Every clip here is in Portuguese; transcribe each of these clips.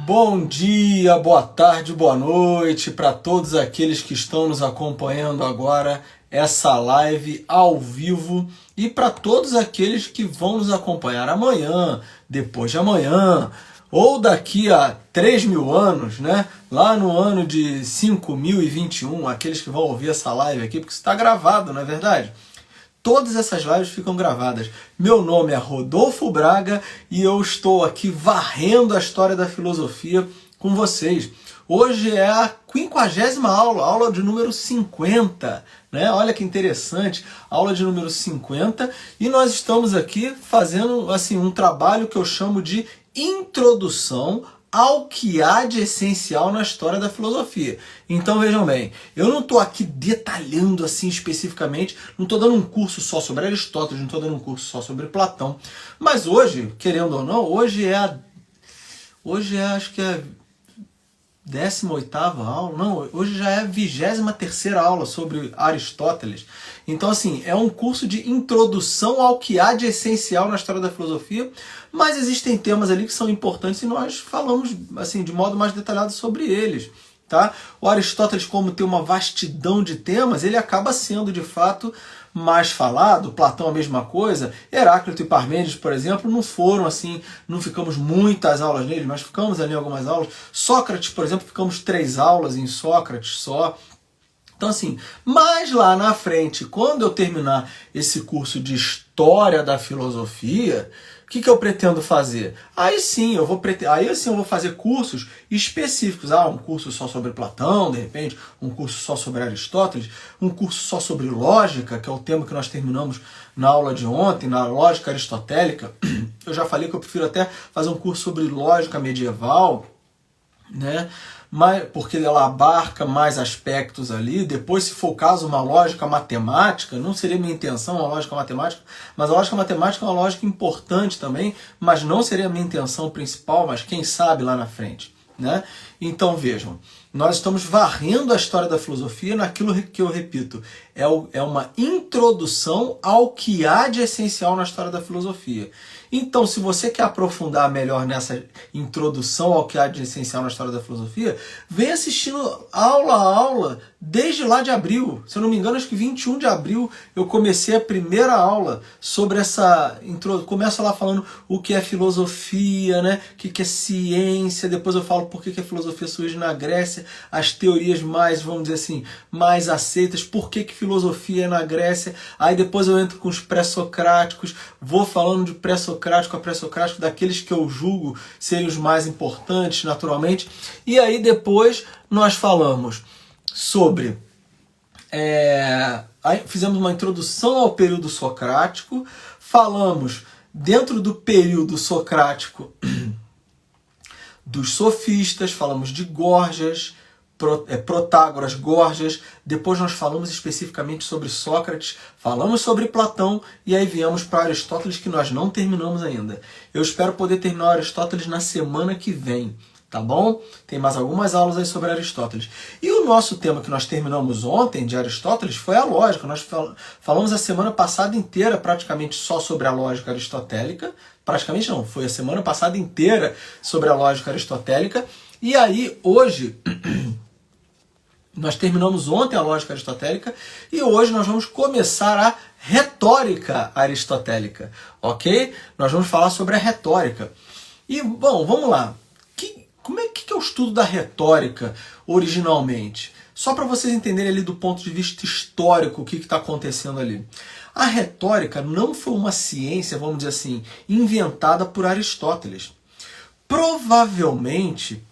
Bom dia, boa tarde, boa noite para todos aqueles que estão nos acompanhando agora, essa live ao vivo, e para todos aqueles que vão nos acompanhar amanhã, depois de amanhã, ou daqui a 3.000 anos, né? Lá no ano de 5021, aqueles que vão ouvir essa live aqui, porque isso está gravado, não é verdade? Todas essas lives ficam gravadas. Meu nome é Rodolfo Braga e eu estou aqui varrendo a história da filosofia com vocês. Hoje é a 50ª aula, aula de número 50, né? Olha que interessante, aula de número 50, e nós estamos aqui fazendo assim um trabalho que eu chamo de introdução ao que há de essencial na história da filosofia. Então vejam bem, eu não estou aqui detalhando assim especificamente, não estou dando um curso só sobre Aristóteles, não estou dando um curso só sobre Platão, mas hoje, querendo ou não, hoje é acho que é a 18ª aula, não, hoje já é a 23ª aula sobre Aristóteles. Então assim, é um curso de introdução ao que há de essencial na história da filosofia, mas existem temas ali que são importantes e nós falamos assim de modo mais detalhado sobre eles, tá? O Aristóteles, como tem uma vastidão de temas, ele acaba sendo de fato mais falado. Platão a mesma coisa, Heráclito e Parmênides, por exemplo, não foram assim, não ficamos muitas aulas nele, mas ficamos ali algumas aulas. Sócrates, por exemplo, ficamos 3 aulas em Sócrates só. Então assim, mais lá na frente, quando eu terminar esse curso de História da Filosofia, o que eu pretendo fazer? Aí sim eu vou fazer cursos específicos. Um curso só sobre Platão, de repente, um curso só sobre Aristóteles, um curso só sobre lógica, que é o tema que nós terminamos na aula de ontem, na lógica aristotélica. Eu já falei que eu prefiro até fazer um curso sobre lógica medieval, né? Porque ela abarca mais aspectos ali. Depois, se for o caso, uma lógica matemática, não seria minha intenção uma lógica matemática, mas a lógica matemática é uma lógica importante também, mas não seria a minha intenção principal, mas quem sabe lá na frente, né? Então vejam, nós estamos varrendo a história da filosofia naquilo que eu repito, é uma introdução ao que há de essencial na história da filosofia. Então, se você quer aprofundar melhor nessa introdução ao que há de essencial na história da filosofia, vem assistindo aula a aula desde lá de abril. Se eu não me engano, acho que 21 de abril eu comecei a primeira aula sobre essa introdução. Começo lá falando o que é filosofia, né? O que é ciência. Depois eu falo por que a filosofia surge na Grécia, as teorias mais, vamos dizer assim, mais aceitas, por que filosofia é na Grécia. Aí depois eu entro com os pré-socráticos, vou falando de pré-socrático a pré-socrático, daqueles que eu julgo serem os mais importantes, naturalmente. E aí depois nós falamos sobre... fizemos uma introdução ao período socrático, falamos dentro do período socrático dos sofistas, falamos de Gorgias, Protágoras, Gorgias, depois nós falamos especificamente sobre Sócrates, falamos sobre Platão e aí viemos para Aristóteles, que nós não terminamos ainda. Eu espero poder terminar Aristóteles na semana que vem, tá bom? Tem mais algumas aulas aí sobre Aristóteles. E o nosso tema que nós terminamos ontem de Aristóteles foi a lógica. Nós falamos a semana passada inteira praticamente só sobre a lógica aristotélica, praticamente não, foi a semana passada inteira sobre a lógica aristotélica, e aí hoje... Nós terminamos ontem a lógica aristotélica e hoje nós vamos começar a retórica aristotélica, ok? Nós vamos falar sobre a retórica. E, bom, vamos lá. Como é que é o estudo da retórica originalmente? Só para vocês entenderem ali do ponto de vista histórico o que está acontecendo ali. A retórica não foi uma ciência, vamos dizer assim, inventada por Aristóteles. Provavelmente,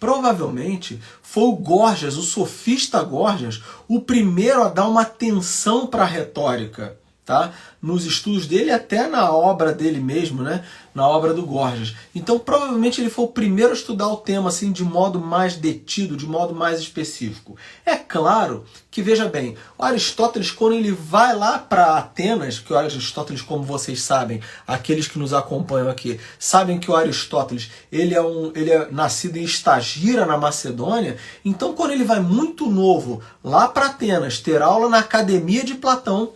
foi o Gorgias, o sofista Gorgias, o primeiro a dar uma atenção para a retórica, tá? Nos estudos dele, até na obra dele mesmo, né? Na obra do Gorgias. Então, provavelmente ele foi o primeiro a estudar o tema assim, de modo mais detido, de modo mais específico. É claro que, veja bem, o Aristóteles, quando ele vai lá para Atenas, que o Aristóteles, como vocês sabem, aqueles que nos acompanham aqui, sabem que o Aristóteles ele é nascido em Estagira, na Macedônia. Então, quando ele vai muito novo lá para Atenas, ter aula na Academia de Platão,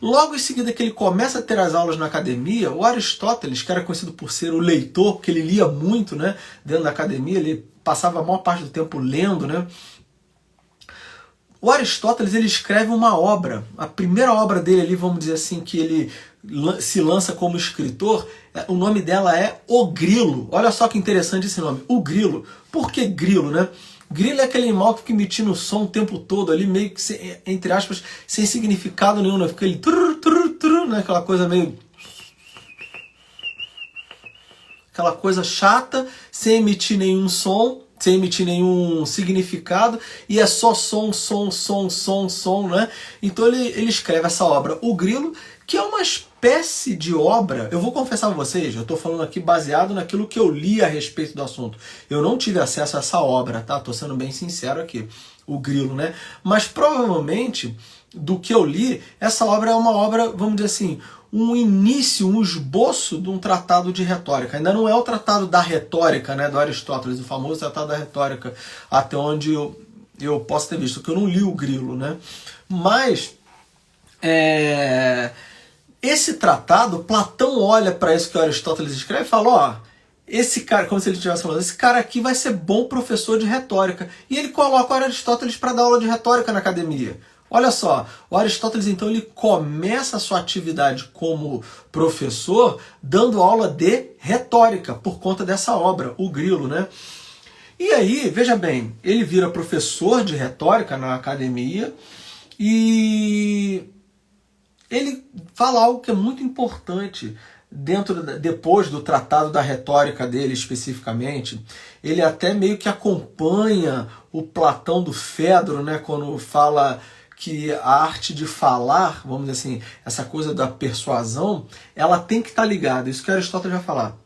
logo em seguida que ele começa a ter as aulas na academia, o Aristóteles, que era conhecido por ser o leitor, porque ele lia muito, né, dentro da academia, ele passava a maior parte do tempo lendo, né? O Aristóteles, ele escreve uma obra, a primeira obra dele ali, vamos dizer assim, que ele se lança como escritor, o nome dela é O Grilo. Olha só que interessante esse nome, O Grilo. Por que grilo, né? Grilo é aquele animal que fica emitindo som o tempo todo ali, meio que, entre aspas, sem significado nenhum, né? Fica ele né? Aquela coisa meio... aquela coisa chata, sem emitir nenhum som, sem emitir nenhum significado, e é só som, né? Então ele escreve essa obra, O Grilo, que é uma espécie de obra. Eu vou confessar a vocês, eu estou falando aqui baseado naquilo que eu li a respeito do assunto. Eu não tive acesso a essa obra, tá? Estou sendo bem sincero aqui, O Grilo, né? Mas provavelmente, do que eu li, essa obra é uma obra, vamos dizer assim, um início, um esboço de um tratado de retórica. Ainda não é o tratado da retórica, né, do Aristóteles, o famoso tratado da retórica, até onde eu posso ter visto, que eu não li O Grilo, né? Mas esse tratado, Platão olha para isso que o Aristóteles escreve e fala, ó, esse cara, como se ele estivesse falando, esse cara aqui vai ser bom professor de retórica. E ele coloca o Aristóteles para dar aula de retórica na academia. Olha só, o Aristóteles então ele começa a sua atividade como professor dando aula de retórica por conta dessa obra, O Grilo, né? E aí, veja bem, ele vira professor de retórica na academia e ele fala algo que é muito importante depois do tratado da retórica dele especificamente. Ele até meio que acompanha o Platão do Fedro, né, quando fala que a arte de falar, vamos dizer assim, essa coisa da persuasão, ela tem que estar ligada, isso que Aristóteles vai falar.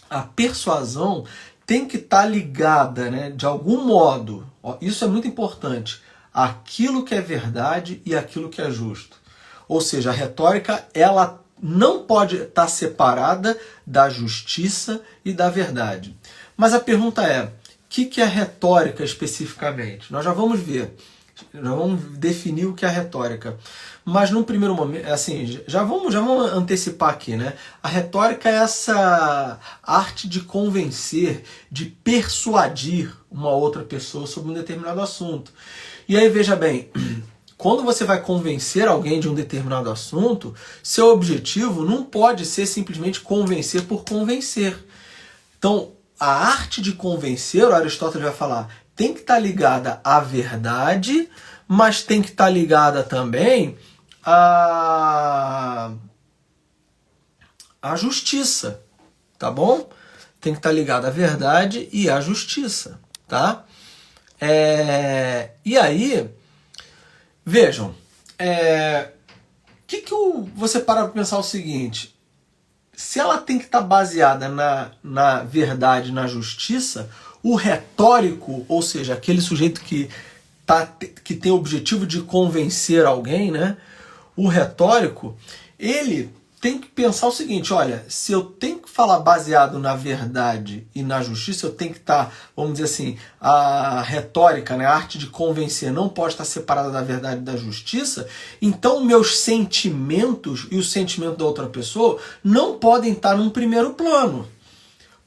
A persuasão tem que estar ligada, né, de algum modo, isso é muito importante, àquilo que é verdade e àquilo que é justo. Ou seja, a retórica, ela não pode estar separada da justiça e da verdade. Mas a pergunta é, o que é retórica especificamente? Nós já vamos ver. Já vamos definir o que é a retórica. Mas num primeiro momento, assim, já vamos antecipar aqui, né? A retórica é essa arte de convencer, de persuadir uma outra pessoa sobre um determinado assunto. E aí, veja bem, quando você vai convencer alguém de um determinado assunto, seu objetivo não pode ser simplesmente convencer por convencer. Então, a arte de convencer, o Aristóteles vai falar, tem que estar ligada à verdade, mas tem que estar ligada também à justiça, tá bom? Tem que estar ligada à verdade e à justiça, tá? E aí, vejam, você para para pensar o seguinte, se ela tem que estar baseada na verdade, na justiça, o retórico, ou seja, aquele sujeito que tem o objetivo de convencer alguém, né? O retórico, ele tem que pensar o seguinte, olha, se eu tenho que falar baseado na verdade e na justiça, eu tenho que estar, vamos dizer assim, a retórica, né, a arte de convencer não pode estar separada da verdade e da justiça, então meus sentimentos e o sentimento da outra pessoa não podem estar num primeiro plano.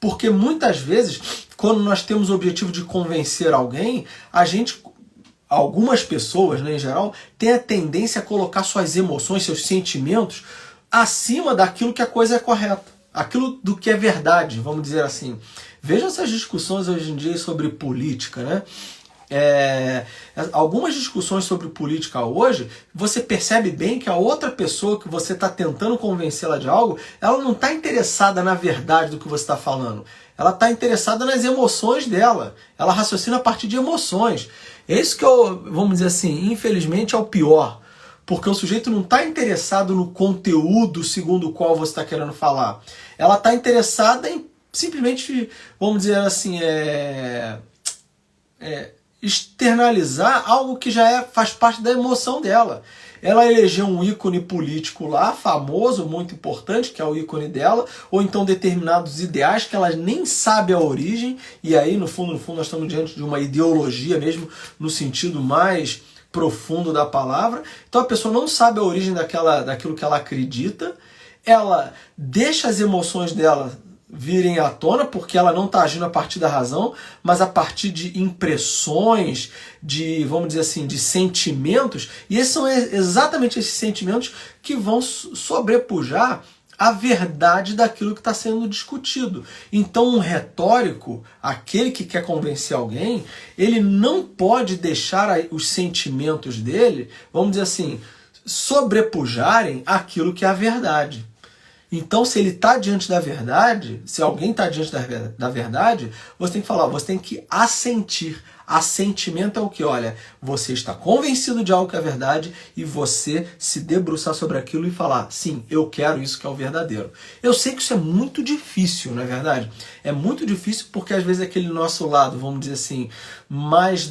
Porque muitas vezes, quando nós temos o objetivo de convencer alguém, algumas pessoas, né, em geral, têm a tendência a colocar suas emoções, seus sentimentos, acima daquilo que a coisa é correta, aquilo do que é verdade, vamos dizer assim. Veja essas discussões hoje em dia sobre política, né? Algumas discussões sobre política hoje, você percebe bem que a outra pessoa que você está tentando convencê-la de algo, ela não está interessada na verdade do que você está falando. Ela está interessada nas emoções dela. Ela raciocina a partir de emoções. É isso que, vamos dizer assim, infelizmente é o pior. Porque o sujeito não está interessado no conteúdo segundo o qual você está querendo falar. Ela está interessada em simplesmente, vamos dizer assim, externalizar algo que já faz parte da emoção dela. Ela elegeu um ícone político lá, famoso, muito importante, que é o ícone dela, ou então determinados ideais que ela nem sabe a origem, e aí, no fundo, nós estamos diante de uma ideologia mesmo, no sentido mais profundo da palavra. Então a pessoa não sabe a origem daquilo que ela acredita, ela deixa as emoções dela virem à tona, porque ela não está agindo a partir da razão, mas a partir de impressões, de, vamos dizer assim, de sentimentos, e esses são exatamente esses sentimentos que vão sobrepujar a verdade daquilo que está sendo discutido. Então um retórico, aquele que quer convencer alguém, ele não pode deixar os sentimentos dele, vamos dizer assim, sobrepujarem aquilo que é a verdade. Então, se ele está diante da verdade, se alguém está diante da verdade, você tem que falar, você tem que assentir. Assentimento é o que? Olha, você está convencido de algo que é verdade e você se debruçar sobre aquilo e falar, sim, eu quero isso que é o verdadeiro. Eu sei que isso é muito difícil, não é verdade? É muito difícil porque às vezes aquele nosso lado, vamos dizer assim, mais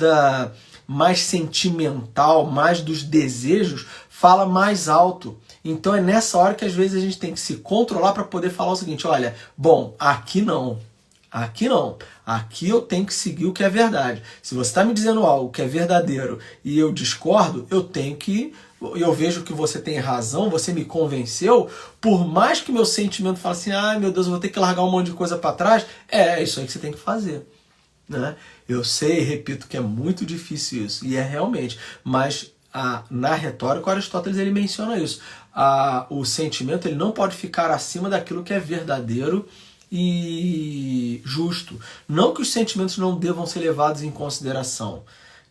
sentimental, mais dos desejos, fala mais alto. Então é nessa hora que às vezes a gente tem que se controlar para poder falar o seguinte, olha, bom, aqui não, aqui eu tenho que seguir o que é verdade. Se você está me dizendo algo que é verdadeiro e eu discordo, eu vejo que você tem razão, você me convenceu, por mais que meu sentimento fale assim, ai meu Deus, eu vou ter que largar um monte de coisa para trás, é isso aí que você tem que fazer. Né? Eu sei, repito, que é muito difícil isso, e é realmente, mas na retórica, Aristóteles ele menciona isso. O sentimento ele não pode ficar acima daquilo que é verdadeiro e justo. Não que os sentimentos não devam ser levados em consideração.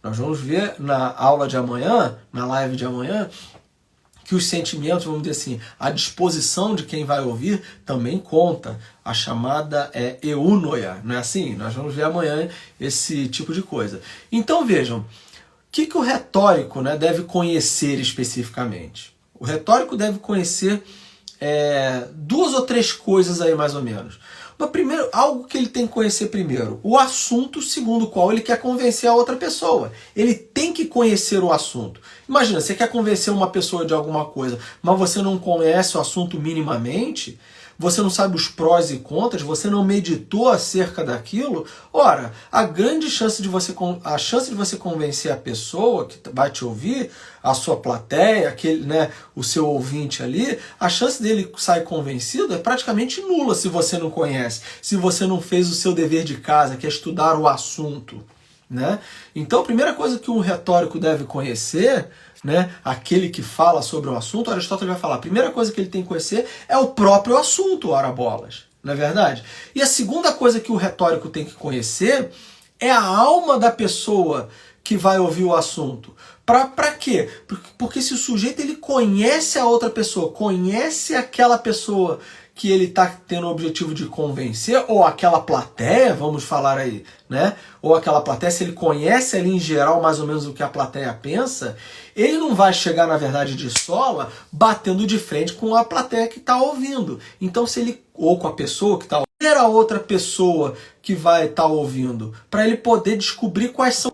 Nós vamos ver na aula de amanhã, na live de amanhã, que os sentimentos, vamos dizer assim, a disposição de quem vai ouvir também conta. A chamada eunoia, não é assim? Nós vamos ver amanhã esse tipo de coisa. Então vejam, o que o retórico, né, deve conhecer especificamente? O retórico deve conhecer 2 ou 3 coisas aí mais ou menos. Mas primeiro, algo que ele tem que conhecer primeiro, o assunto segundo o qual ele quer convencer a outra pessoa. Ele tem que conhecer o assunto. Imagina, você quer convencer uma pessoa de alguma coisa, mas você não conhece o assunto minimamente, você não sabe os prós e contras, você não meditou acerca daquilo, ora, a chance de você convencer a pessoa que vai te ouvir, a sua plateia, o seu ouvinte ali, a chance dele sair convencido é praticamente nula se você não conhece, se você não fez o seu dever de casa, que é estudar o assunto. Né? Então a primeira coisa que um retórico deve conhecer, né, aquele que fala sobre o assunto, Aristóteles vai falar, a primeira coisa que ele tem que conhecer é o próprio assunto, ora bolas, não é verdade? E a segunda coisa que o retórico tem que conhecer é a alma da pessoa que vai ouvir o assunto. Para quê? Porque se o sujeito ele conhece a outra pessoa, conhece aquela pessoa que ele está tendo o objetivo de convencer, ou aquela plateia, vamos falar aí, né? Ou aquela plateia, se ele conhece ali em geral mais ou menos o que a plateia pensa, ele não vai chegar, na verdade, de sola, batendo de frente com a plateia que está ouvindo. Então, ou com a pessoa que está ouvindo, a outra pessoa que vai estar ouvindo, para ele poder descobrir quais são.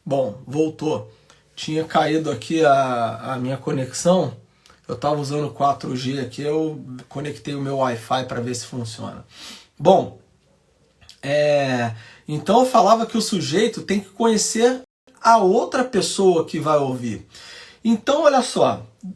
Bom, voltou. Tinha caído aqui a minha conexão. Eu estava usando 4G aqui, eu conectei o meu Wi-Fi para ver se funciona. Bom, então eu falava que o sujeito tem que conhecer a outra pessoa que vai ouvir. Então, olha só, o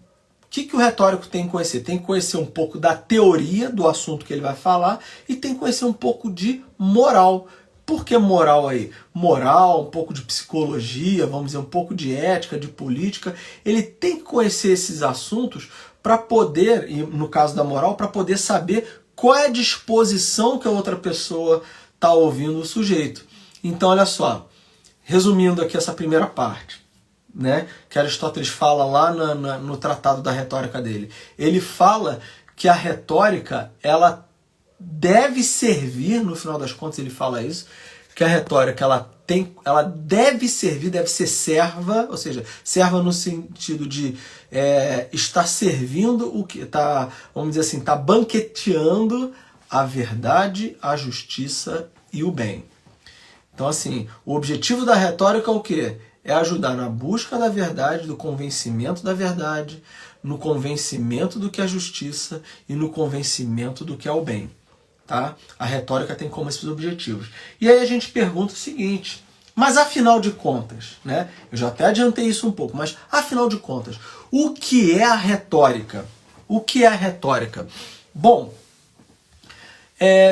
que o retórico tem que conhecer? Tem que conhecer um pouco da teoria do assunto que ele vai falar e tem que conhecer um pouco de moral. Por que moral aí? Moral, um pouco de psicologia, vamos dizer, um pouco de ética, de política. Ele tem que conhecer esses assuntos para poder, e no caso da moral, para poder saber qual é a disposição que a outra pessoa está ouvindo o sujeito. Então, olha só, resumindo aqui essa primeira parte, né, que Aristóteles fala lá no tratado da retórica dele. Ele fala que a retórica, ela deve servir, no final das contas ele fala isso, que a retórica ela deve servir, deve ser serva, ou seja, serva no sentido de estar servindo o que está, vamos dizer assim, está banqueteando a verdade, a justiça e o bem. Então assim, o objetivo da retórica é o quê? É ajudar na busca da verdade, do convencimento da verdade, no convencimento do que é justiça e no convencimento do que é o bem. Tá? A retórica tem como esses objetivos. E aí a gente pergunta o seguinte, mas afinal de contas, né? Eu já até adiantei isso um pouco, mas afinal de contas, o que é a retórica? O que é a retórica? Bom,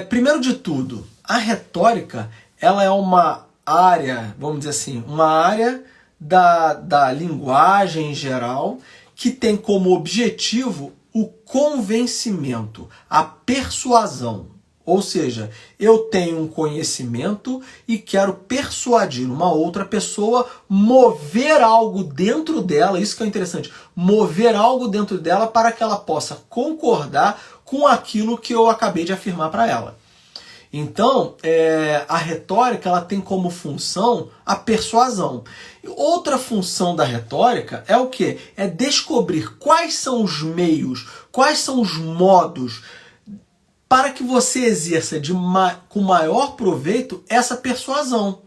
Primeiro de tudo, a retórica ela é uma área, vamos dizer assim, uma área da linguagem em geral que tem como objetivo o convencimento, a persuasão. Ou seja, eu tenho um conhecimento e quero persuadir uma outra pessoa, mover algo dentro dela, isso que é interessante, mover algo dentro dela para que ela possa concordar com aquilo que eu acabei de afirmar para ela. Então, a retórica ela tem como função a persuasão. Outra função da retórica é o quê? É descobrir quais são os meios, quais são os modos para que você exerça com maior proveito essa persuasão,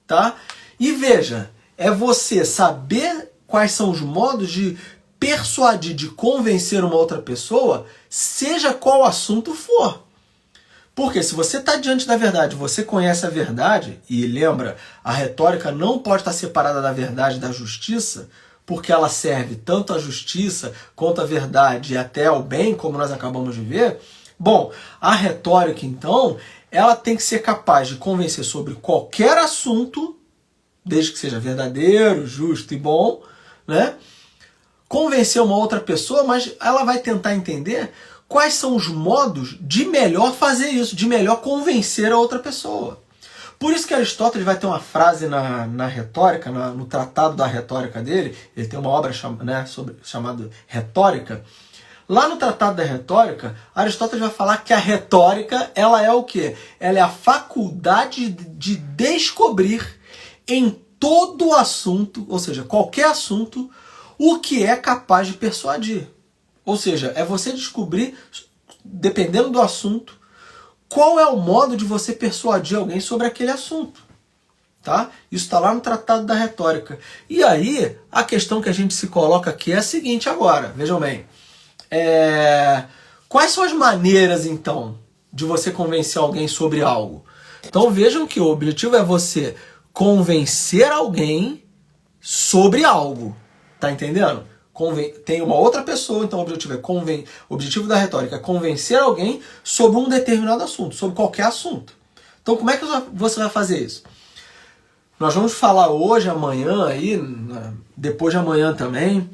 tá? E veja, é você saber quais são os modos de persuadir, de convencer uma outra pessoa, seja qual assunto for. Porque se você está diante da verdade, você conhece a verdade, e lembra, a retórica não pode estar separada da verdade e da justiça, porque ela serve tanto à justiça quanto à verdade e até ao bem, como nós acabamos de ver. Bom, a retórica, então, ela tem que ser capaz de convencer sobre qualquer assunto, desde que seja verdadeiro, justo e bom, né? Convencer uma outra pessoa, mas ela vai tentar entender quais são os modos de melhor fazer isso, de melhor convencer a outra pessoa. Por isso que Aristóteles vai ter uma frase na retórica, no tratado da retórica dele, ele tem uma obra chamada Retórica. Lá no Tratado da Retórica, Aristóteles vai falar que a retórica, ela é o quê? Ela é a faculdade de descobrir em todo assunto, ou seja, qualquer assunto, o que é capaz de persuadir. Ou seja, é você descobrir, dependendo do assunto, qual é o modo de você persuadir alguém sobre aquele assunto. Tá? Isso está lá no Tratado da Retórica. E aí, a questão que a gente se coloca aqui é a seguinte agora, vejam bem. Quais são as maneiras, então, de você convencer alguém sobre algo? Então vejam que o objetivo é você convencer alguém sobre algo. Tá entendendo? Tem uma outra pessoa, então o objetivo da retórica é convencer alguém sobre um determinado assunto, sobre qualquer assunto. Então como é que você vai fazer isso? Nós vamos falar hoje, amanhã, aí, depois de amanhã também,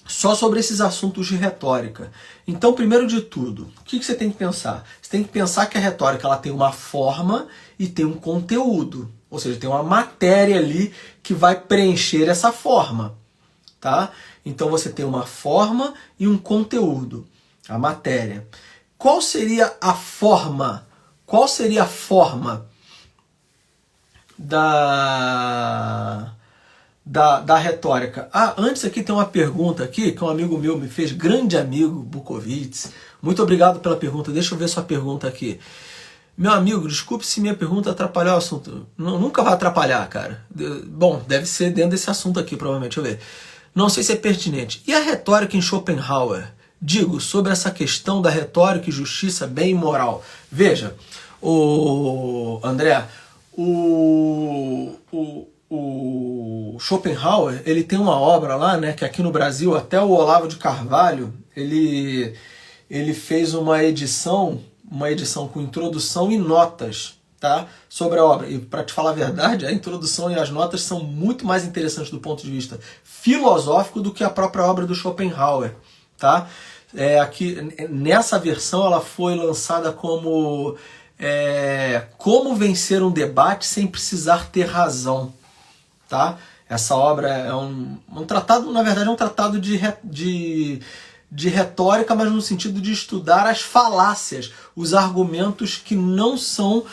só sobre esses assuntos de retórica. Então, primeiro de tudo, o que você tem que pensar? Você tem que pensar que a retórica ela tem uma forma e tem um conteúdo. Ou seja, tem uma matéria ali que vai preencher essa forma. Tá? Então você tem uma forma e um conteúdo. A matéria. Qual seria a forma? Qual seria a forma da retórica? Antes aqui tem uma pergunta aqui que um amigo meu me fez, grande amigo Bukovitz. Muito obrigado pela pergunta. Deixa eu ver sua pergunta aqui. Meu amigo, desculpe se minha pergunta atrapalhar o assunto. Nunca vai atrapalhar, cara. Bom, deve ser dentro desse assunto aqui, provavelmente. Deixa eu ver. Não sei se é pertinente. E a retórica em Schopenhauer? Digo, sobre essa questão da retórica e justiça, bem e moral. Veja, André, o Schopenhauer, ele tem uma obra lá, né, que aqui no Brasil, até o Olavo de Carvalho, ele fez uma edição com introdução e notas, tá, sobre a obra. E para te falar a verdade, a introdução e as notas são muito mais interessantes do ponto de vista filosófico do que a própria obra do Schopenhauer, tá? Aqui, nessa versão ela foi lançada como Como Vencer um Debate Sem Precisar Ter Razão, tá? Essa obra é um tratado, na verdade é um tratado de retórica, mas no sentido de estudar as falácias, os argumentos que não são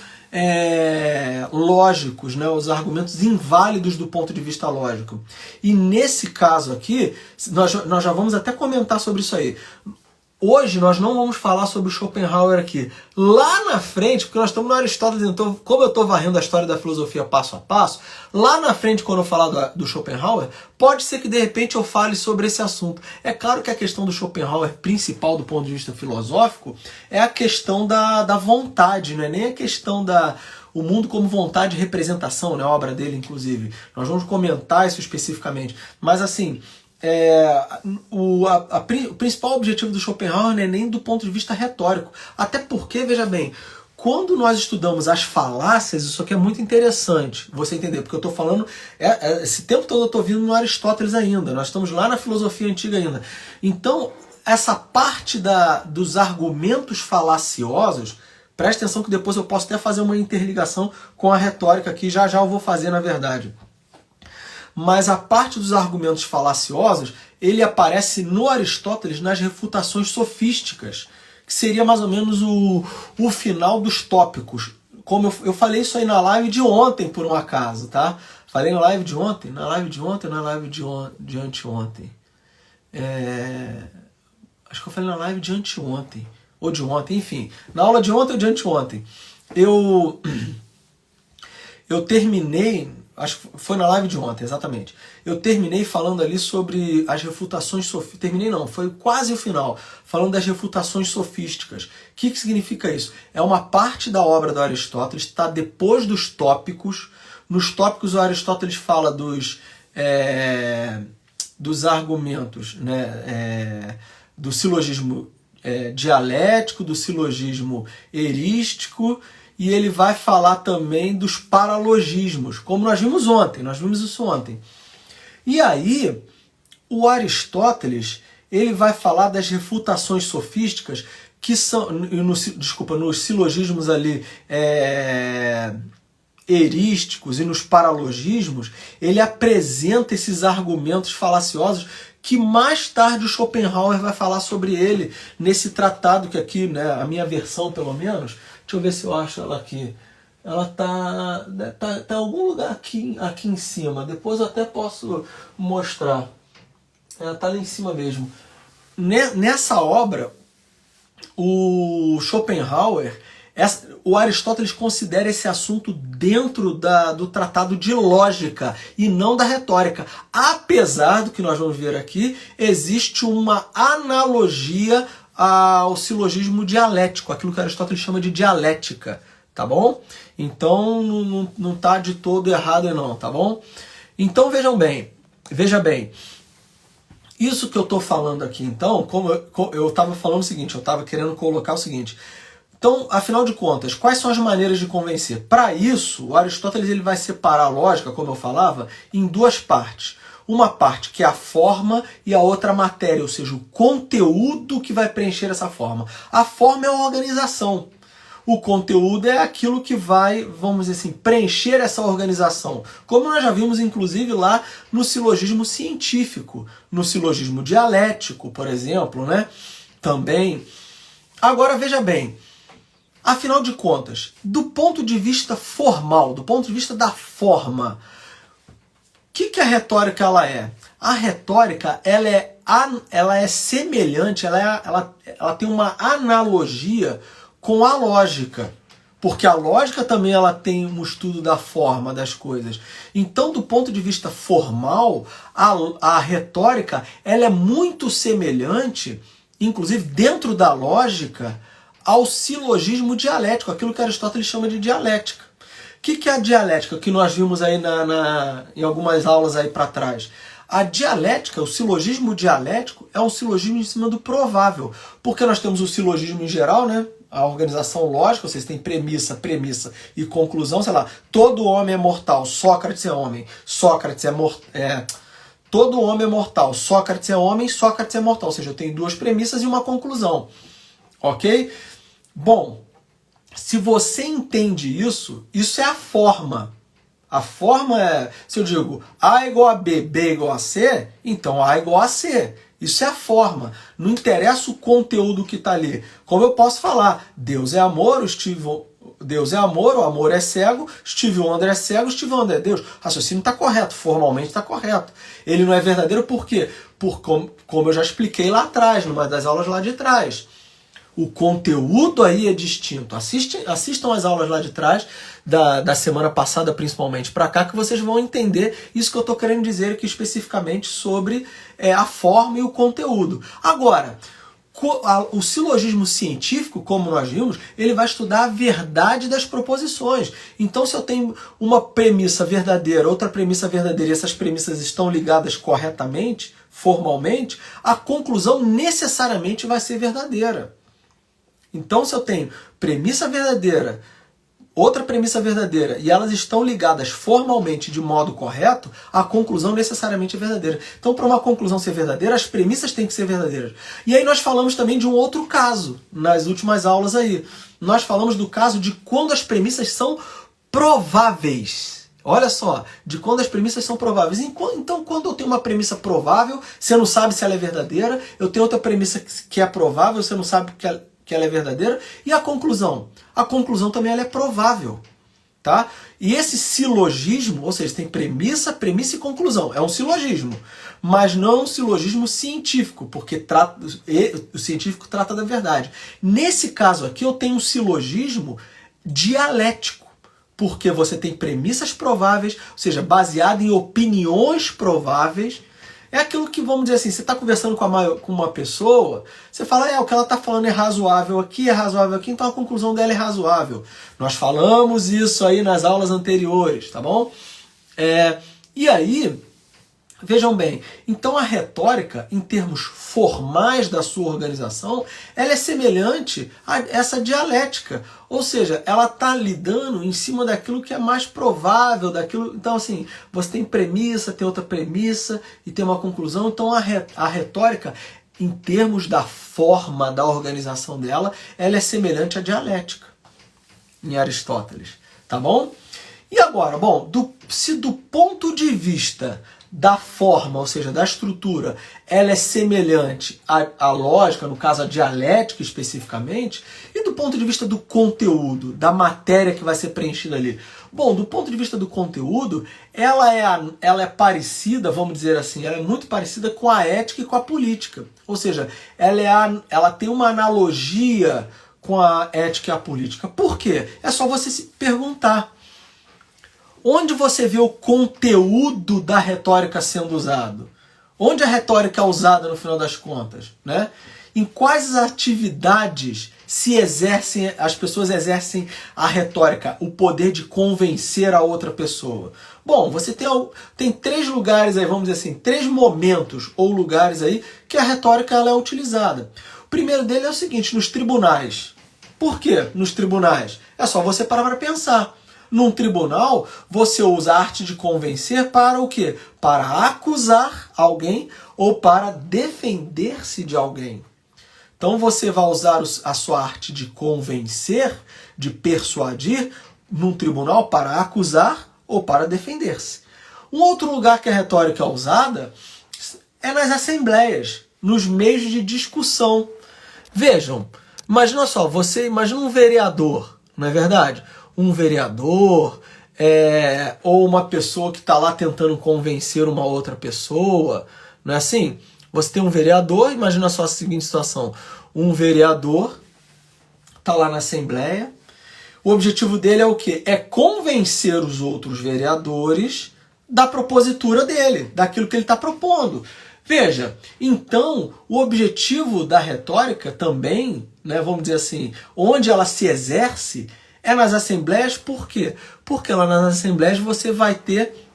lógicos, né? Os argumentos inválidos do ponto de vista lógico. E nesse caso aqui, nós já vamos até comentar sobre isso aí. Hoje nós não vamos falar sobre o Schopenhauer aqui. Lá na frente, porque nós estamos no Aristóteles, então como eu estou varrendo a história da filosofia passo a passo, lá na frente, quando eu falar do Schopenhauer, pode ser que de repente eu fale sobre esse assunto. É claro que a questão do Schopenhauer principal do ponto de vista filosófico é a questão da vontade, não é nem a questão o mundo como vontade e representação, né? A obra dele, inclusive. Nós vamos comentar isso especificamente. Mas assim, o principal objetivo do Schopenhauer não é nem do ponto de vista retórico. Até porque, veja bem, quando nós estudamos as falácias, isso aqui é muito interessante você entender, porque eu estou falando, esse tempo todo eu estou vindo no Aristóteles ainda, nós estamos lá na filosofia antiga ainda. Então, essa parte dos argumentos falaciosos, preste atenção que depois eu posso até fazer uma interligação com a retórica aqui, já eu vou fazer na verdade. Mas a parte dos argumentos falaciosos, ele aparece no Aristóteles nas refutações sofísticas, que seria mais ou menos o final dos tópicos. Como eu falei isso aí na live de ontem, por um acaso, tá? Falei na live de ontem? Na live de ontem ou na live de anteontem? Acho que eu falei na live de anteontem, ou de ontem, enfim. Na aula de ontem ou de anteontem. Eu terminei... Acho que foi na live de ontem, exatamente. Eu terminei falando ali sobre as refutações sofísticas. Terminei não, foi quase o final. Falando das refutações sofísticas. O que significa isso? É uma parte da obra do Aristóteles, está depois dos tópicos. Nos tópicos o Aristóteles fala dos argumentos, né, do silogismo dialético, do silogismo erístico, e ele vai falar também dos paralogismos, como nós vimos ontem, nós vimos isso ontem. E aí, o Aristóteles, ele vai falar das refutações sofísticas, que são, nos silogismos ali erísticos e nos paralogismos, ele apresenta esses argumentos falaciosos que mais tarde o Schopenhauer vai falar sobre ele nesse tratado que aqui, né, a minha versão pelo menos, deixa eu ver se eu acho ela aqui. Ela tá em algum lugar aqui em cima. Depois eu até posso mostrar. Ela tá lá em cima mesmo. Nessa obra, o Schopenhauer, o Aristóteles considera esse assunto dentro do tratado de lógica e não da retórica. Apesar do que nós vamos ver aqui, existe uma analogia ao silogismo dialético, aquilo que Aristóteles chama de dialética, tá bom? Então não tá de todo errado não, tá bom? Então veja bem, isso que eu estou falando aqui então, como eu estava falando o seguinte, eu estava querendo colocar o seguinte, então, afinal de contas, quais são as maneiras de convencer? Para isso, o Aristóteles ele vai separar a lógica, como eu falava, em duas partes. Uma parte que é a forma e a outra a matéria, ou seja, o conteúdo que vai preencher essa forma. A forma é a organização. O conteúdo é aquilo que vai, vamos dizer assim, preencher essa organização. Como nós já vimos, inclusive, lá no silogismo científico, no silogismo dialético, por exemplo, né? Também. Agora, veja bem, afinal de contas, do ponto de vista formal, do ponto de vista da forma, o que a retórica ela é? A retórica ela é semelhante, ela tem uma analogia com a lógica, porque a lógica também ela tem um estudo da forma das coisas. Então, do ponto de vista formal, a retórica ela é muito semelhante, inclusive dentro da lógica, ao silogismo dialético, aquilo que Aristóteles chama de dialética. O que é a dialética que nós vimos aí em algumas aulas aí para trás? A dialética, o silogismo dialético, é um silogismo em cima do provável. Porque nós temos o silogismo em geral, né? A organização lógica, vocês têm premissa e conclusão, sei lá, todo homem é mortal, Sócrates é homem, Sócrates todo homem é mortal, Sócrates é homem, Sócrates é mortal. Ou seja, eu tenho duas premissas e uma conclusão. Ok? Bom, se você entende isso, isso é a forma. A forma é, se eu digo A igual a B, B igual a C, então A igual a C. Isso é a forma. Não interessa o conteúdo que está ali. Como eu posso falar, Deus é amor, Deus é amor, o amor é cego, Steve Wonder é cego, Steve Wonder é Deus. O raciocínio está correto, formalmente está correto. Ele não é verdadeiro por quê? Como eu já expliquei lá atrás, numa das aulas lá de trás. O conteúdo aí é distinto. Assistam as aulas lá de trás, da semana passada principalmente para cá, que vocês vão entender isso que eu estou querendo dizer aqui especificamente sobre a forma e o conteúdo. Agora, O silogismo científico, como nós vimos, ele vai estudar a verdade das proposições. Então, se eu tenho uma premissa verdadeira, outra premissa verdadeira, e essas premissas estão ligadas corretamente, formalmente, a conclusão necessariamente vai ser verdadeira. Então, se eu tenho premissa verdadeira, outra premissa verdadeira, e elas estão ligadas formalmente de modo correto, a conclusão necessariamente é verdadeira. Então, para uma conclusão ser verdadeira, as premissas têm que ser verdadeiras. E aí nós falamos também de um outro caso, nas últimas aulas aí. Nós falamos do caso de quando as premissas são prováveis. Olha só, de quando as premissas são prováveis. Então, quando eu tenho uma premissa provável, você não sabe se ela é verdadeira. Eu tenho outra premissa que é provável, você não sabe que ela é verdadeira. E a conclusão? A conclusão também ela é provável. Tá? E esse silogismo, ou seja, tem premissa, premissa e conclusão. É um silogismo. Mas não é um silogismo científico, porque o científico trata da verdade. Nesse caso aqui, eu tenho um silogismo dialético. Porque você tem premissas prováveis, ou seja, baseado em opiniões prováveis. É aquilo que, vamos dizer assim, você está conversando com uma pessoa, você fala, o que ela está falando é razoável aqui, então a conclusão dela é razoável. Nós falamos isso aí nas aulas anteriores, tá bom? E aí, vejam bem, então a retórica, em termos formais da sua organização, ela é semelhante a essa dialética. Ou seja, ela está lidando em cima daquilo que é mais provável, daquilo. Então, assim, você tem premissa, tem outra premissa e tem uma conclusão. Então, a retórica, em termos da forma da organização dela, ela é semelhante à dialética, em Aristóteles. Tá bom? E agora, bom, se do ponto de vista da forma, ou seja, da estrutura, ela é semelhante à lógica, no caso a dialética especificamente, e do ponto de vista do conteúdo, da matéria que vai ser preenchida ali. Bom, do ponto de vista do conteúdo, ela é parecida, vamos dizer assim, ela é muito parecida com a ética e com a política. Ou seja, ela tem uma analogia com a ética e a política. Por quê? É só você se perguntar. Onde você vê o conteúdo da retórica sendo usado? Onde a retórica é usada no final das contas? Né? Em quais atividades as pessoas exercem a retórica, o poder de convencer a outra pessoa? Bom, você tem 3 lugares aí, vamos dizer assim, 3 momentos ou lugares aí que a retórica ela é utilizada. O primeiro dele é o seguinte, nos tribunais. Por quê nos tribunais? É só você parar para pensar. Num tribunal, você usa a arte de convencer para o quê? Para acusar alguém ou para defender-se de alguém. Então você vai usar a sua arte de convencer, de persuadir, num tribunal para acusar ou para defender-se. Um outro lugar que a retórica é usada é nas assembleias, nos meios de discussão. Vejam, imagina só, você imagina um vereador, não é verdade? Um vereador, ou uma pessoa que está lá tentando convencer uma outra pessoa, não é assim? Você tem um vereador, imagina só a seguinte situação, um vereador está lá na Assembleia, o objetivo dele é o quê? É convencer os outros vereadores da propositura dele, daquilo que ele está propondo. Veja, então o objetivo da retórica também, né, vamos dizer assim, onde ela se exerce, é nas assembleias. Por quê? Porque lá nas assembleias você vai ter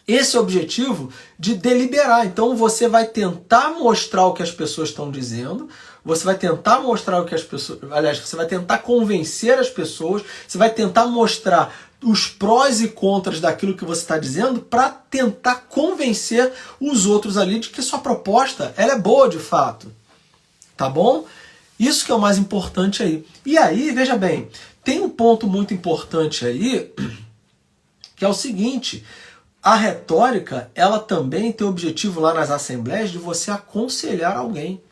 esse objetivo de deliberar. Então você vai tentar mostrar o que as pessoas estão dizendo, você vai tentar mostrar o que as pessoas... Aliás, você vai tentar convencer as pessoas, você vai tentar mostrar os prós e contras daquilo que você está dizendo para tentar convencer os outros ali de que sua proposta ela é boa de fato. Tá bom? Isso que é o mais importante aí. E aí, veja bem, tem um ponto muito importante aí, que é o seguinte, a retórica, ela também tem o objetivo lá nas assembleias de você aconselhar alguém.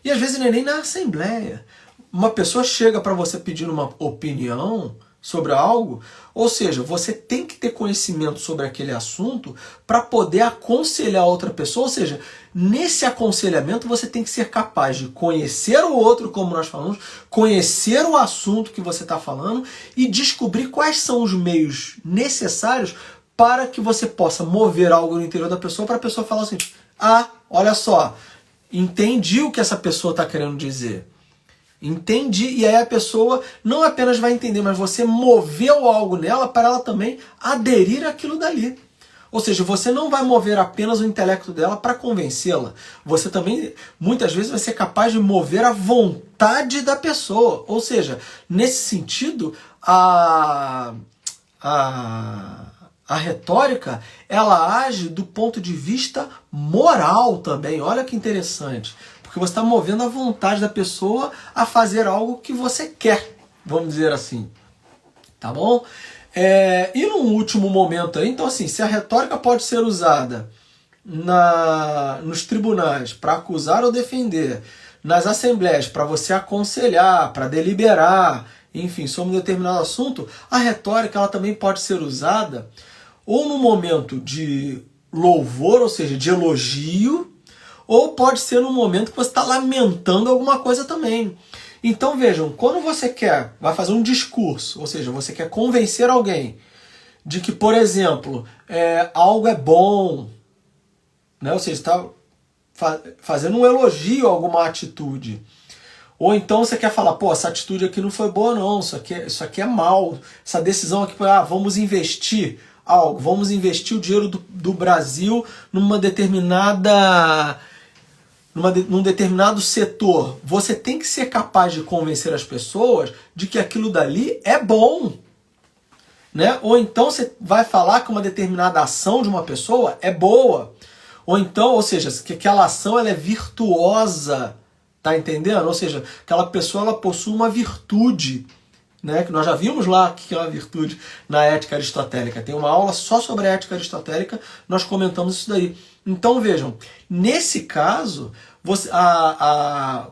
E às vezes não é nem na assembleia. Uma pessoa chega para você pedindo uma opinião sobre algo, ou seja, você tem que ter conhecimento sobre aquele assunto para poder aconselhar outra pessoa, ou seja, nesse aconselhamento você tem que ser capaz de conhecer o outro, como nós falamos, conhecer o assunto que você está falando e descobrir quais são os meios necessários para que você possa mover algo no interior da pessoa, para a pessoa falar assim, olha só, Entendi o que essa pessoa está querendo dizer. Entendi, e aí a pessoa não apenas vai entender, mas você moveu algo nela para ela também aderir àquilo dali. Ou seja, você não vai mover apenas o intelecto dela para convencê-la. Você também, muitas vezes, vai ser capaz de mover a vontade da pessoa. Ou seja, nesse sentido, a retórica, ela age do ponto de vista moral também. Olha que interessante. Porque você está movendo a vontade da pessoa a fazer algo que você quer, vamos dizer assim. Tá bom? E num último momento aí, então assim, se a retórica pode ser usada nos tribunais para acusar ou defender, nas assembleias para você aconselhar, para deliberar, enfim, sobre um determinado assunto, a retórica ela também pode ser usada ou no momento de louvor, ou seja, de elogio, ou pode ser no momento que você está lamentando alguma coisa também. Então vejam, quando você vai fazer um discurso, ou seja, você quer convencer alguém de que, por exemplo, algo é bom, né? Ou seja, está fazendo um elogio a alguma atitude. Ou então você quer falar, pô, essa atitude aqui não foi boa não, isso aqui é mal, essa decisão aqui, vamos investir algo, vamos investir o dinheiro do Brasil num determinado setor. Você tem que ser capaz de convencer as pessoas de que aquilo dali é bom. Né? Ou então você vai falar que uma determinada ação de uma pessoa é boa. Ou então, ou seja, que aquela ação ela é virtuosa. Tá entendendo? Ou seja, aquela pessoa ela possui uma virtude. Né? Que nós já vimos lá o que é uma virtude na ética aristotélica. Tem uma aula só sobre a ética aristotélica, nós comentamos isso daí. Então vejam, nesse caso,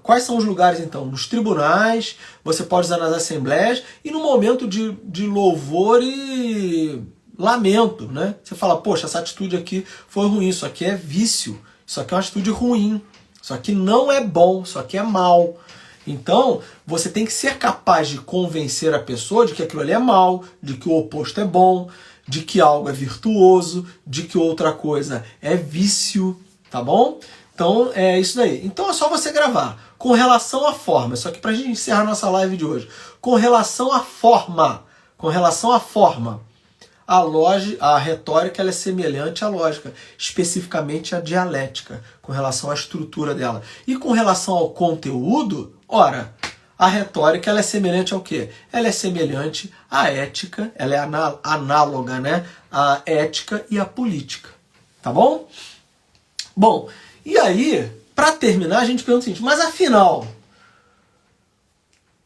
quais são os lugares então? Nos tribunais, você pode usar nas assembleias e no momento de louvor e lamento. Né? Você fala, poxa, essa atitude aqui foi ruim, isso aqui é vício, isso aqui é uma atitude ruim, isso aqui não é bom, isso aqui é mal. Então, você tem que ser capaz de convencer a pessoa de que aquilo ali é mal, de que o oposto é bom, de que algo é virtuoso, de que outra coisa é vício, tá bom? Então, é isso daí. Então, é só você gravar. Com relação à forma, isso aqui pra gente encerrar nossa live de hoje. Com relação à forma, a retórica ela é semelhante à lógica, especificamente à dialética, com relação à estrutura dela. E com relação ao conteúdo, ora, a retórica ela é semelhante ao quê? Ela é semelhante à ética, ela é análoga, né? À ética e à política. Tá bom? Bom, e aí, para terminar, a gente pergunta o seguinte, mas afinal, o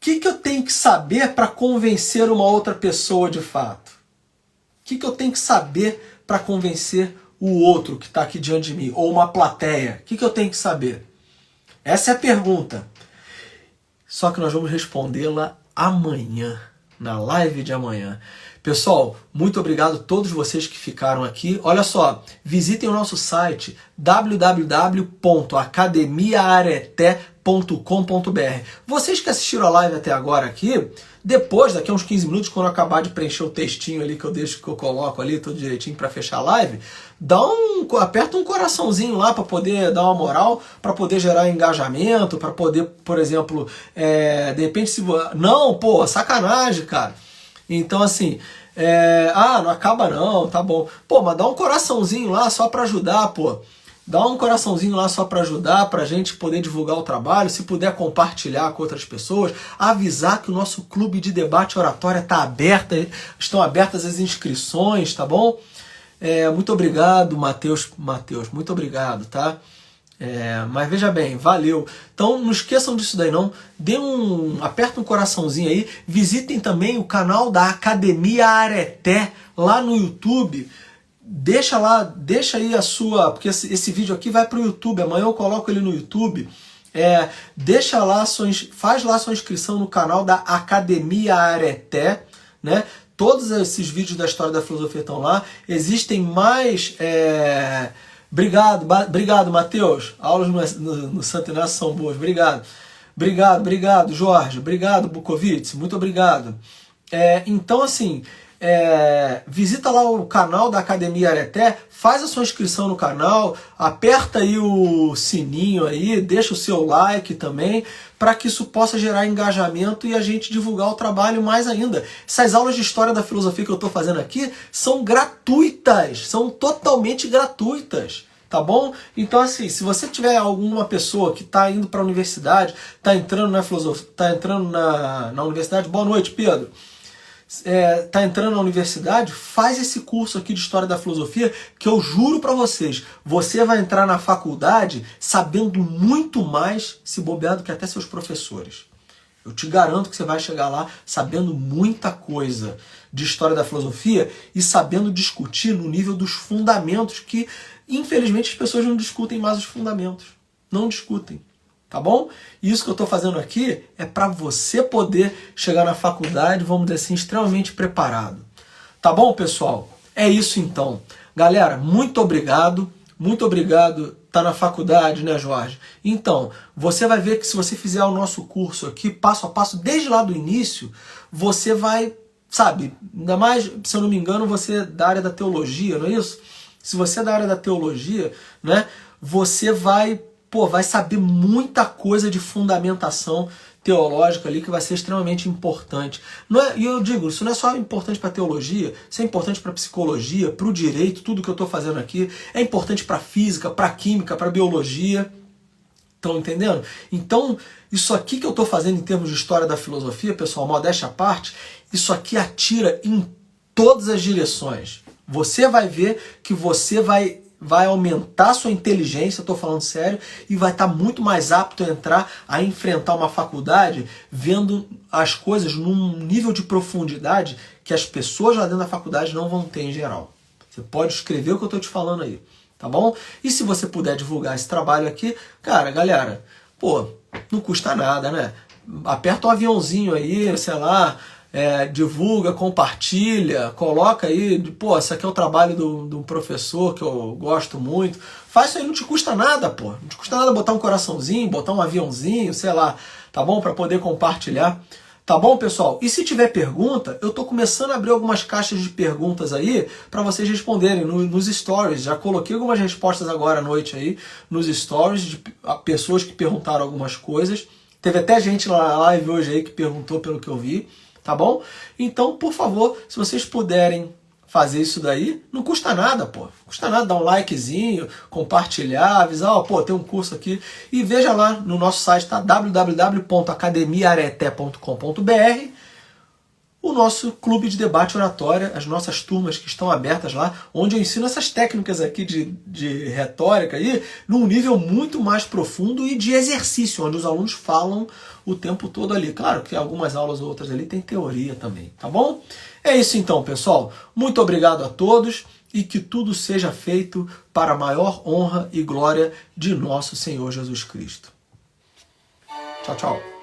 que eu tenho que saber para convencer uma outra pessoa de fato? O que eu tenho que saber para convencer o outro que está aqui diante de mim? Ou uma plateia? O que eu tenho que saber? Essa é a pergunta. Só que nós vamos respondê-la amanhã, na live de amanhã. Pessoal, muito obrigado a todos vocês que ficaram aqui. Olha só, visitem o nosso site www.academiaareté.com.br. Vocês que assistiram a live até agora aqui, depois, daqui a uns 15 minutos, quando eu acabar de preencher o textinho ali que eu coloco ali tudo direitinho para fechar a live, aperta um coraçãozinho lá para poder dar uma moral, para poder gerar engajamento, para poder, por exemplo, de repente não, pô, sacanagem, cara. Então assim, não acaba não, tá bom. Pô, mas dá um coraçãozinho lá só para ajudar, pô. Dá um coraçãozinho lá só para ajudar, para a gente poder divulgar o trabalho, se puder compartilhar com outras pessoas, avisar que o nosso clube de debate oratória está aberto, estão abertas as inscrições, tá bom? Muito obrigado, Matheus, muito obrigado, tá? Mas veja bem, valeu. Então não esqueçam disso daí não, aperta um coraçãozinho aí, visitem também o canal da Academia Areté lá no YouTube. Deixa aí a sua, porque esse vídeo aqui vai para o YouTube, amanhã eu coloco ele no YouTube. Faz lá sua inscrição no canal da Academia Areté, né? Todos esses vídeos da história da filosofia estão lá. Existem mais. Obrigado, Matheus. Aulas no Santo Inácio são boas. Obrigado, Jorge. Obrigado, Bukovic. Muito obrigado. Então, assim, visita lá o canal da Academia Areté, faz a sua inscrição no canal, aperta aí o sininho aí, deixa o seu like também, para que isso possa gerar engajamento e a gente divulgar o trabalho mais ainda. Essas aulas de História da Filosofia que eu estou fazendo aqui são gratuitas, são totalmente gratuitas. Tá bom? Então, assim, se você tiver alguma pessoa que está indo para a universidade, está entrando na filosofia, está entrando na universidade, boa noite, Pedro. Está entrando na universidade, faz esse curso aqui de História da Filosofia, que eu juro para vocês, você vai entrar na faculdade sabendo muito mais, se bobear, do que até seus professores. Eu te garanto que você vai chegar lá sabendo muita coisa de História da Filosofia e sabendo discutir no nível dos fundamentos que, infelizmente, as pessoas não discutem mais os fundamentos. Não discutem. Tá bom? E isso que eu estou fazendo aqui é para você poder chegar na faculdade, vamos dizer assim, extremamente preparado. Tá bom, pessoal? É isso então. Galera, muito obrigado. Muito obrigado. Tá na faculdade, né, Jorge? Então, você vai ver que se você fizer o nosso curso aqui, passo a passo, desde lá do início, você vai, sabe, ainda mais, se eu não me engano, você é da área da teologia, não é isso? Se você é da área da teologia, né, você vai saber muita coisa de fundamentação teológica ali que vai ser extremamente importante. E eu digo, isso não é só importante para teologia, isso é importante para psicologia, para o direito, tudo que eu estou fazendo aqui. É importante para física, para química, para biologia. Estão entendendo? Então, isso aqui que eu estou fazendo em termos de história da filosofia, pessoal, modéstia à parte, isso aqui atira em todas as direções. Você vai ver que você vai aumentar sua inteligência, estou falando sério, e vai estar muito mais apto a enfrentar uma faculdade vendo as coisas num nível de profundidade que as pessoas lá dentro da faculdade não vão ter em geral. Você pode escrever o que eu estou te falando aí, tá bom? E se você puder divulgar esse trabalho aqui, cara, galera, não custa nada, né? Aperta um aviãozinho aí, sei lá, divulga, compartilha, coloca aí, esse aqui é o trabalho do professor que eu gosto muito. Faz isso aí, não te custa nada, não te custa nada botar um coraçãozinho, botar um aviãozinho, sei lá, tá bom? Para poder compartilhar. Tá bom, pessoal? E se tiver pergunta, eu tô começando a abrir algumas caixas de perguntas aí para vocês responderem nos stories. Já coloquei algumas respostas agora à noite aí nos stories de pessoas que perguntaram algumas coisas. Teve até gente lá na live hoje aí que perguntou pelo que eu vi. Tá bom? Então, por favor, se vocês puderem fazer isso daí, não custa nada, Não custa nada dar um likezinho, compartilhar, avisar, tem um curso aqui. E veja lá no nosso site, tá? www.academiaareté.com.br, o nosso clube de debate oratória, as nossas turmas que estão abertas lá, onde eu ensino essas técnicas aqui de retórica aí, num nível muito mais profundo e de exercício, onde os alunos falam o tempo todo ali. Claro que algumas aulas ou outras ali tem teoria também, tá bom? É isso então, pessoal. Muito obrigado a todos e que tudo seja feito para a maior honra e glória de nosso Senhor Jesus Cristo. Tchau, tchau.